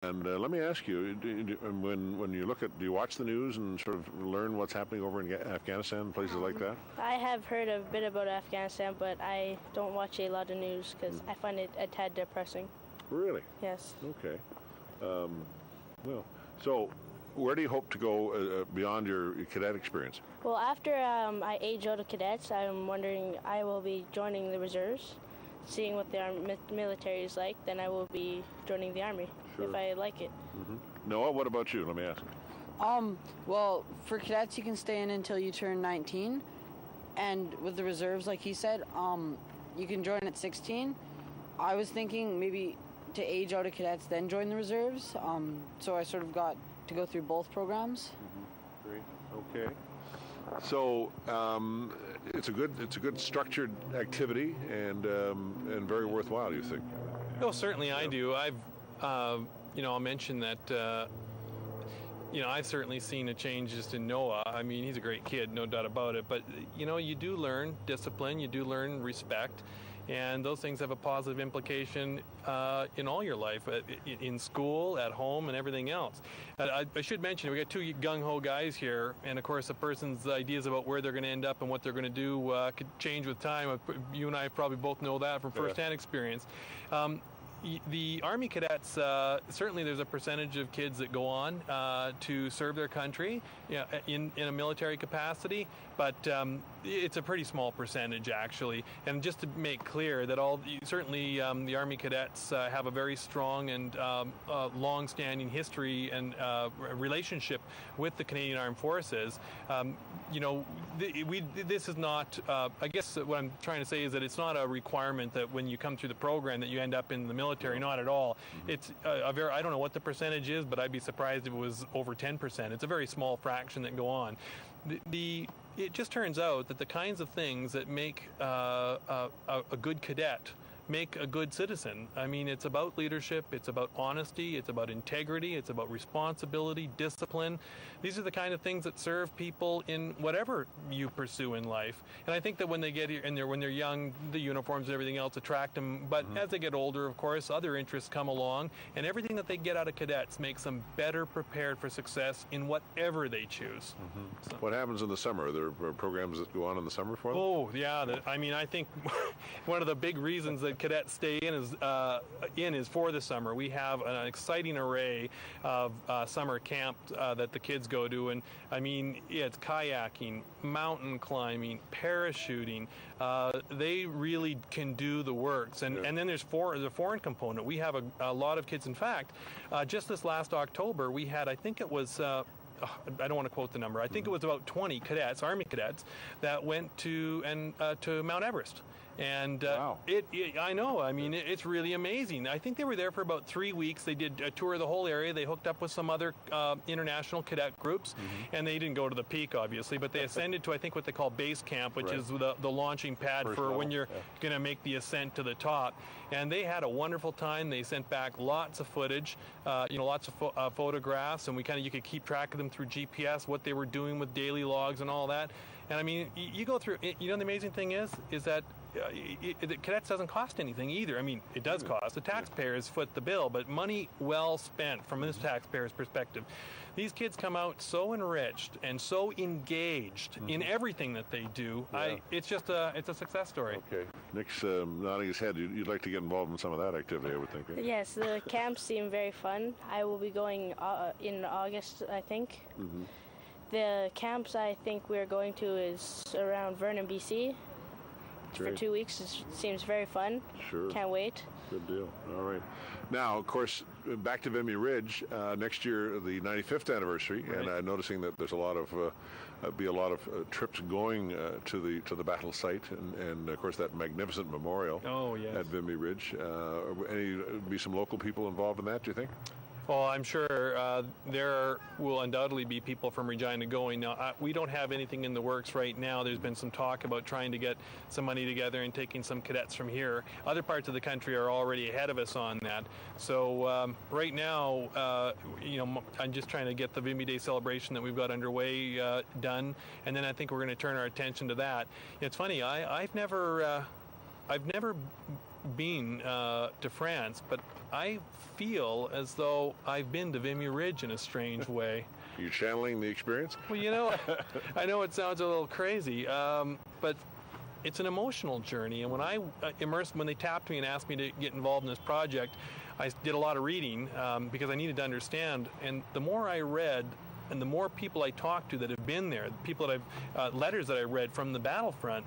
And let me ask you, when you look at, do you watch the news and sort of learn what's happening over in Afghanistan, places like that? I have heard a bit about Afghanistan, but I don't watch a lot of news because I find it a tad depressing. Really? Yes. Okay. Well, so where do you hope to go beyond your cadet experience? Well, after I age out of cadets, I'm wondering I will be joining the reserves, seeing what the military is like. Then I will be joining the Army if I like it. Noah, what about you? Let me ask. Well, for cadets, you can stay in until you turn 19. And with the reserves, like he said, you can join at 16. I was thinking maybe to age out of cadets, then join the reserves. So I sort of got to go through both programs. Great. Okay. So it's a good structured activity and very worthwhile, you think? Oh, certainly I do. I'll mention that. I've certainly seen a change just in Noah. I mean, he's a great kid, no doubt about it. But you do learn discipline, you do learn respect. And those things have a positive implication in all your life, in school, at home, and everything else. I should mention, we got two gung-ho guys here, and of course a person's ideas about where they're going to end up and what they're going to do could change with time. You and I probably both know that from first-hand experience. The Army cadets, certainly there's a percentage of kids that go on to serve their country in a military capacity, but it's a pretty small percentage actually. And just to make clear that certainly the Army cadets have a very strong and long-standing history and relationship with the Canadian Armed Forces. This is not, I guess what I'm trying to say is that it's not a requirement that when you come through the program that you end up in the military, not at all. It's I don't know what the percentage is, but I'd be surprised if it was over 10%. It's a very small fraction that go on. It just turns out that the kinds of things that make a good cadet make a good citizen. I mean, it's about leadership, it's about honesty, it's about integrity, it's about responsibility, discipline. These are the kind of things that serve people in whatever you pursue in life. And I think that when they get here and when they're young, the uniforms and everything else attract them. But as they get older, of course, other interests come along, and everything that they get out of cadets makes them better prepared for success in whatever they choose. So. What happens in the summer? Are there programs that go on in the summer for them? Oh, yeah. I think one of the big reasons that cadets stay in is for the summer. We have an exciting array of summer camp that the kids go to, and I mean, it's kayaking, mountain climbing, parachuting. They really can do the works, and then there's the foreign component. We have a lot of kids. In fact, just this last October, we had, I think it was. I don't want to quote the number. I think it was about 20 cadets, Army cadets, that went to Mount Everest. And wow. I know. I mean, it's really amazing. I think they were there for about 3 weeks. They did a tour of the whole area. They hooked up with some other international cadet groups, and they didn't go to the peak, obviously, but they ascended to, I think, what they call base camp, which is the launching pad for level, when you're going to make the ascent to the top. And they had a wonderful time. They sent back lots of footage, lots of photographs, and you could keep track of them through GPS, what they were doing with daily logs and all that. And I mean, you go through, the amazing thing is that the cadets doesn't cost anything either. I mean, it does cost. The taxpayers foot the bill, but money well spent from this taxpayer's perspective. These kids come out so enriched and so engaged in everything that they do. Yeah. It's a success story. Okay. Nick's nodding his head. You'd like to get involved in some of that activity, I would think. Right? Yes, the camps seem very fun. I will be going in August, I think. The camps I think we're going to is around Vernon, BC. For 2 weeks. It seems very fun. Sure. Can't wait. Good deal. All right. Now, of course, back to Vimy Ridge. Next year, the 95th anniversary, and I'm noticing that there's a lot of trips going to the battle site, and of course that magnificent memorial. Oh, yes. At Vimy Ridge. Be some local people involved in that? Do you think? Well, I'm sure there will undoubtedly be people from Regina going. Now, we don't have anything in the works right now. There's been some talk about trying to get some money together and taking some cadets from here. Other parts of the country are already ahead of us on that. So right now, I'm just trying to get the Vimy Day celebration that we've got underway done, and then I think we're going to turn our attention to that. It's funny, I've never been to France, but I feel as though I've been to Vimy Ridge in a strange way. Are you channeling the experience? Well, I know it sounds a little crazy, but it's an emotional journey. And when I when they tapped me and asked me to get involved in this project, I did a lot of reading because I needed to understand. And the more I read, and the more people I talked to that have been there, the people that letters that I read from the battlefront,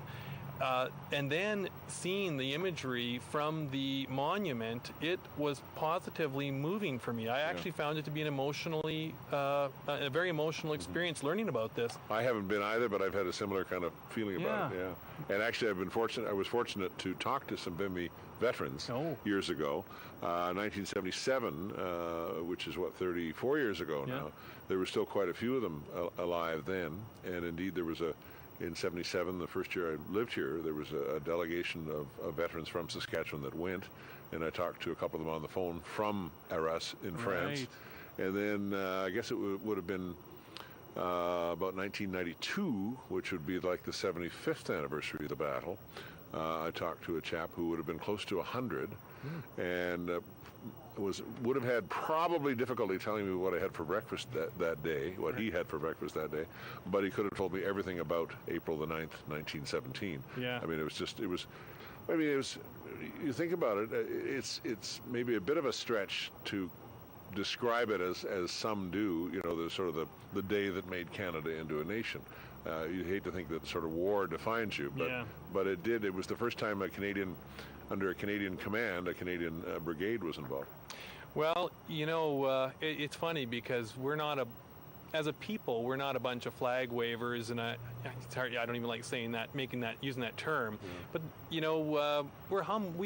and then seeing the imagery from the monument, it was positively moving for me. I actually found it to be an emotionally, a very emotional experience learning about this. I haven't been either, but I've had a similar kind of feeling about it. Yeah, and actually, I was fortunate to talk to some Vimy veterans years ago. 1977, which is 34 years ago now. There were still quite a few of them alive then, and indeed there was in 77, the first year I lived here, there was a delegation of veterans from Saskatchewan that went, and I talked to a couple of them on the phone from Arras in France. And then I guess it would have been about 1992, which would be like the 75th anniversary of the battle. I talked to a chap who would have been close to 100, and would have had probably difficulty telling me what I had for breakfast that day, what he had for breakfast that day, but he could have told me everything about April the 9th, 1917. Yeah. I mean, you think about it, it's maybe a bit of a stretch to describe it as some do, the sort of the day that made Canada into a nation. You hate to think that sort of war defines you, but it did. It was the first time under a Canadian command, a Canadian brigade was involved. Well, it's funny because as a people, we're not a bunch of flag wavers, and it's hard, I don't even like saying that, using that term. But we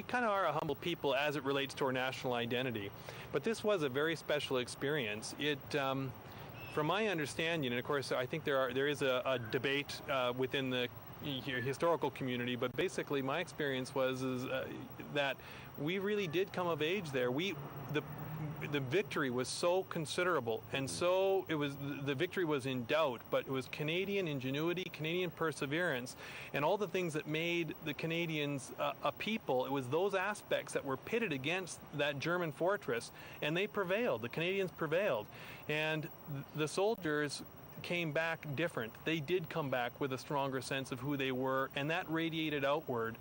kind of are a humble people as it relates to our national identity. But this was a very special experience. It, from my understanding, and of course, I think there is a debate within the historical community, but basically my experience was that we really did come of age there. The victory was so considerable, and so the victory was in doubt, but it was Canadian ingenuity, Canadian perseverance, and all the things that made the Canadians a people. It was those aspects that were pitted against that German fortress, and they prevailed. The Canadians prevailed, and the soldiers came back different. They did come back with a stronger sense of who they were, and that radiated outward.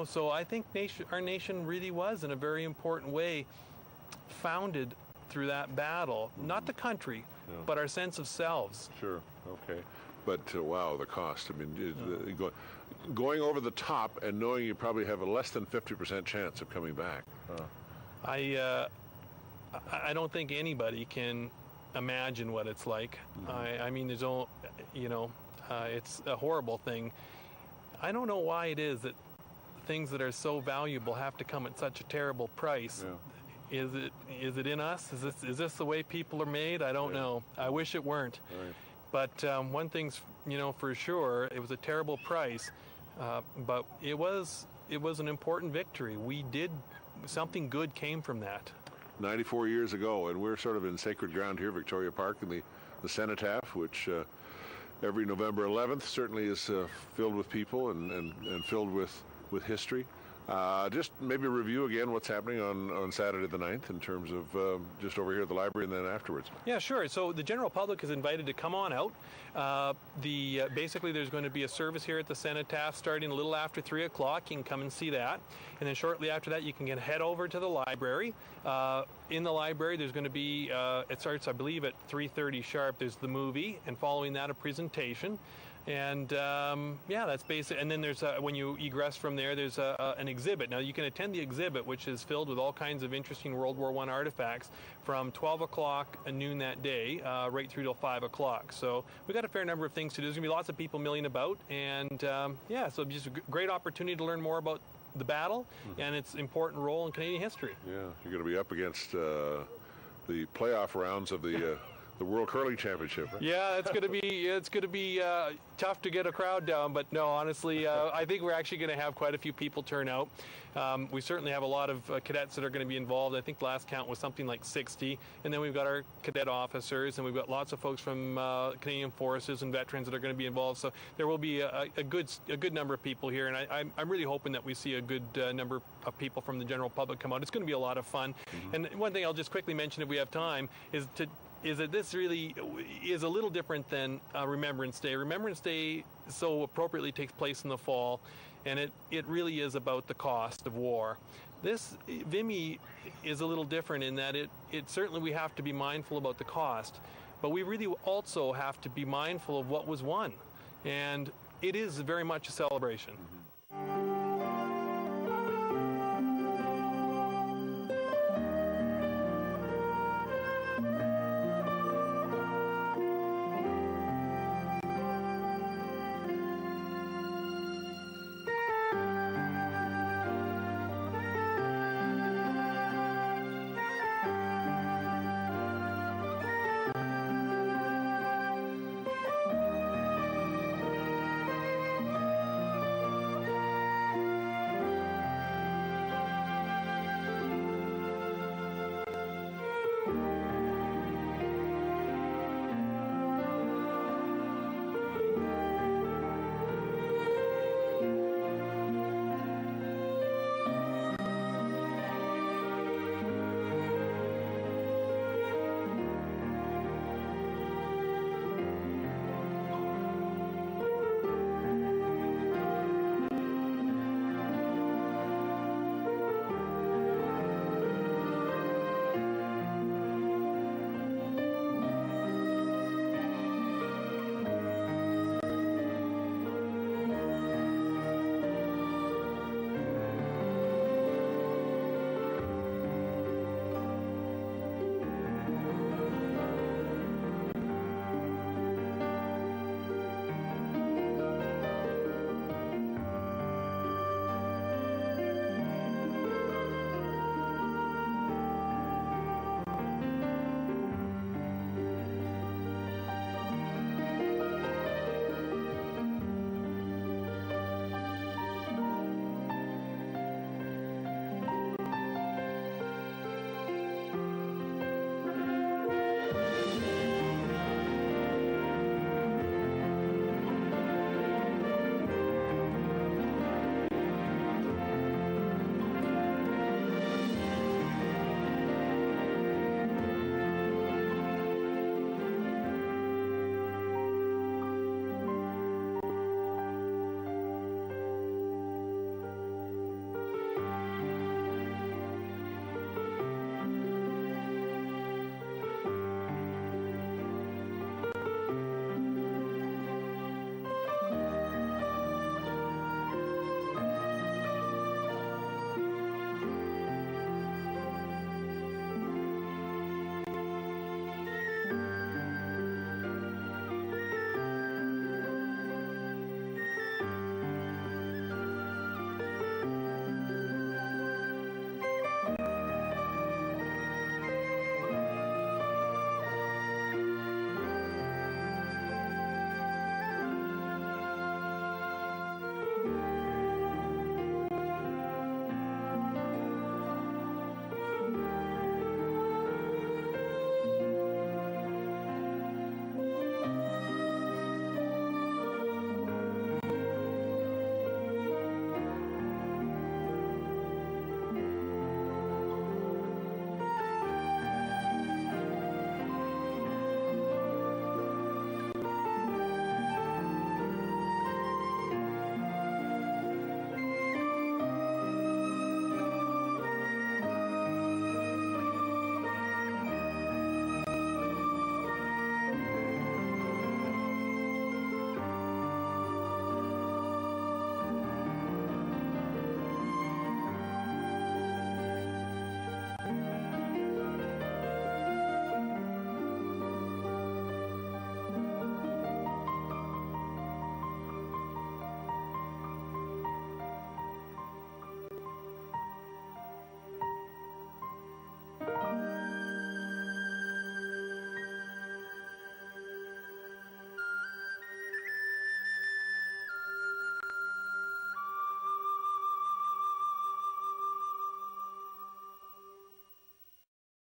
So I think our nation really was in a very important way founded through that battle, not the country, but our sense of selves. Sure, okay. But wow, the cost. I mean, going over the top and knowing you probably have a less than 50% chance of coming back. I don't think anybody can imagine what it's like. I mean, it's a horrible thing. I don't know why it is that things that are so valuable have to come at such a terrible price. Is it in us? Is this the way people are made? I don't know. I wish it weren't. But one thing's for sure, it was a terrible price, but it was an important victory. Something good came from that. 94 years ago, and we're sort of in sacred ground here, Victoria Park, in the cenotaph, which every November 11th certainly is filled with people and filled with history. Just maybe review again what's happening on Saturday the 9th in terms of just over here at the library and then afterwards. Yeah, sure. So the general public is invited to come on out. Basically there's going to be a service here at the cenotaph starting a little after 3 o'clock. You can come and see that. And then shortly after that you can head over to the library. In the library there's going to be, it starts I believe at 3:30 sharp, there's the movie, and following that a presentation. And that's basic. And then there's when you egress from there, there's an exhibit. Now you can attend the exhibit, which is filled with all kinds of interesting World War I artifacts from 12 o'clock at noon that day right through till 5 o'clock. So we've got a fair number of things to do. There's going to be lots of people milling about, and so just a great opportunity to learn more about the battle and its important role in Canadian history. Yeah, you're going to be up against the playoff rounds of the the World Curling Championship. Right? Yeah, it's going to be tough to get a crowd down, but no, honestly, I think we're actually going to have quite a few people turn out. We certainly have a lot of cadets that are going to be involved. I think the last count was something like 60, and then we've got our cadet officers, and we've got lots of folks from Canadian Forces and veterans that are going to be involved. So there will be a good number of people here, and I'm really hoping that we see a good number of people from the general public come out. It's going to be a lot of fun. Mm-hmm. And one thing I'll just quickly mention, if we have time, is that this really is a little different than Remembrance Day. Remembrance Day so appropriately takes place in the fall, and it really is about the cost of war. This Vimy is a little different in that it certainly we have to be mindful about the cost, but we really also have to be mindful of what was won. And it is very much a celebration. Mm-hmm.